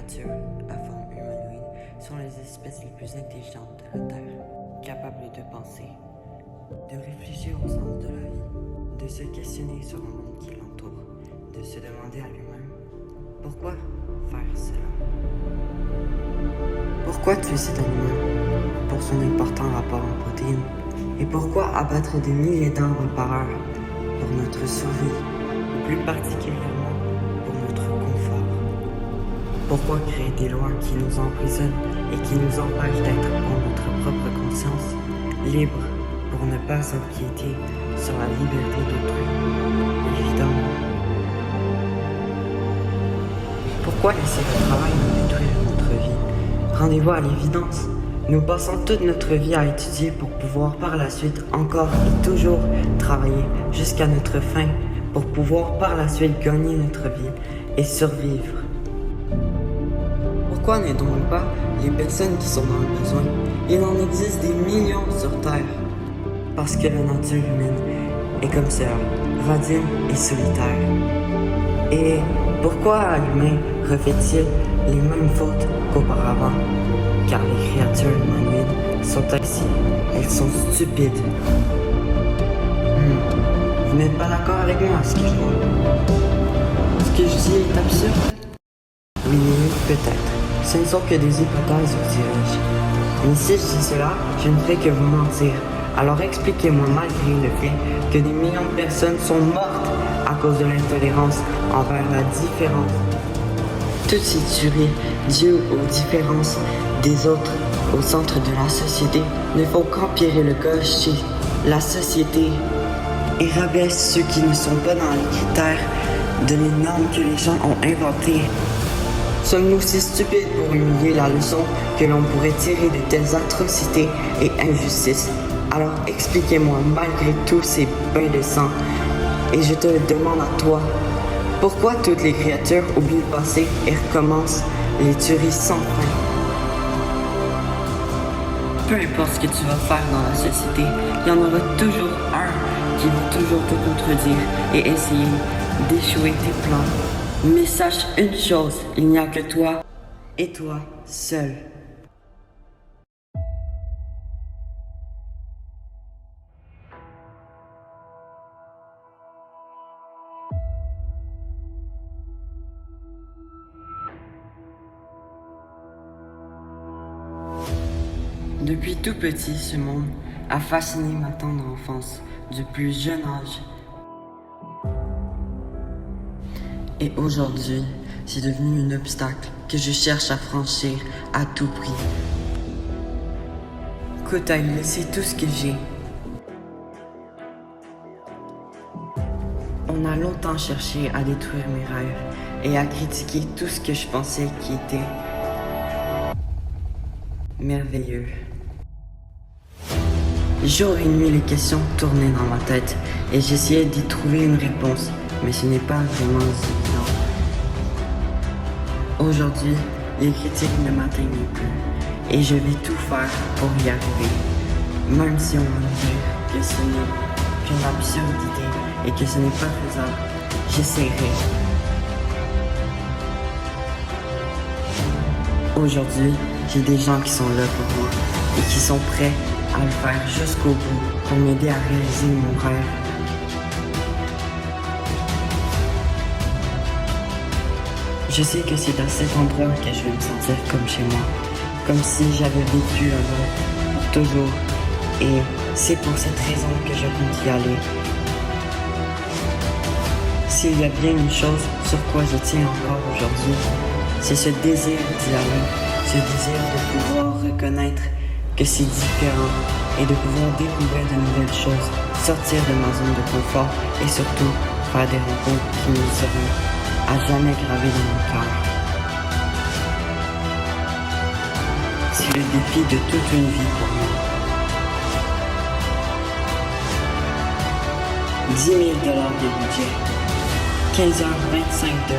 créatures à forme humanoïde sont les espèces les plus intelligentes de la Terre, capables de penser, de réfléchir au sens de la vie, de se questionner sur le monde qui l'entoure, de se demander à lui-même pourquoi faire cela. Pourquoi tuer cet animal pour son important rapport en protéines? Et pourquoi abattre des milliers d'arbres par heure pour notre survie, ou plus particulièrement pour notre confort? Pourquoi créer des lois qui nous emprisonnent et qui nous empêchent d'être pour notre propre conscience, libres pour ne pas empiéter sur la liberté d'autrui? Évidemment. Pourquoi laisser le travail nous détruire notre vie? Rendez-vous à l'évidence. Nous passons toute notre vie à étudier pour pouvoir par la suite encore et toujours travailler jusqu'à notre fin pour pouvoir par la suite gagner notre vie et survivre. Pourquoi n'aidons-nous pas les personnes qui sont dans le besoin? Il en existe des millions sur Terre. Parce que la nature humaine est comme ça, radine et solitaire. Et pourquoi l'humain refait-il les mêmes fautes qu'auparavant? Car les créatures humanoïdes sont ainsi, elles sont stupides. Vous n'êtes pas d'accord avec moi, ce que je vois? Ce que je dis est absurde? Oui, peut-être. Ce ne sont que des hypothèses, vous dirais-je. Mais si je dis cela, je ne ferai que vous mentir. Alors expliquez-moi, malgré le fait que des millions de personnes sont mortes à cause de l'intolérance envers la différence, toutes ces tueries dues aux différences des autres au centre de la société ne font qu'empirer le gauche chez la société et rabaisse ceux qui ne sont pas dans les critères de les normes que les gens ont inventées. Sommes-nous si stupides pour humilier la leçon que l'on pourrait tirer de telles atrocités et injustices? Alors expliquez-moi, malgré tous ces bains de sang, et je te le demande à toi, pourquoi toutes les créatures oublient le passé et recommencent les tueries sans fin? Peu importe ce que tu vas faire dans la société, il y en aura toujours un qui va toujours te contredire et essayer d'échouer tes plans. Mais sache une chose, il n'y a que toi et toi seul. Depuis tout petit, ce monde a fasciné ma tendre enfance, du plus jeune âge. Et aujourd'hui, c'est devenu un obstacle que je cherche à franchir à tout prix. Quitte à y laisser tout ce que j'ai. On a longtemps cherché à détruire mes rêves et à critiquer tout ce que je pensais qui était merveilleux. Jour et nuit, les questions tournaient dans ma tête et j'essayais d'y trouver une réponse, mais ce n'est pas vraiment évident. Aujourd'hui, les critiques ne m'atteignent plus et je vais tout faire pour y arriver. Même si on va me dire que ce n'est qu'une absurde idée et que ce n'est pas faisable, j'essaierai. Aujourd'hui, j'ai des gens qui sont là pour moi et qui sont prêts à le faire jusqu'au bout pour m'aider à réaliser mon rêve. Je sais que c'est à cet endroit que je vais me sentir comme chez moi, comme si j'avais vécu là-bas pour toujours. Et c'est pour cette raison que je compte y aller. S'il y a bien une chose sur quoi je tiens encore aujourd'hui, c'est ce désir d'y aller, ce désir de pouvoir reconnaître que c'est différent et de pouvoir découvrir de nouvelles choses, sortir de ma zone de confort et surtout faire des rencontres qui nous seront à jamais gravées dans mon cœur. C'est le défi de toute une vie pour moi. 10 000 $ de budget, 15h25 de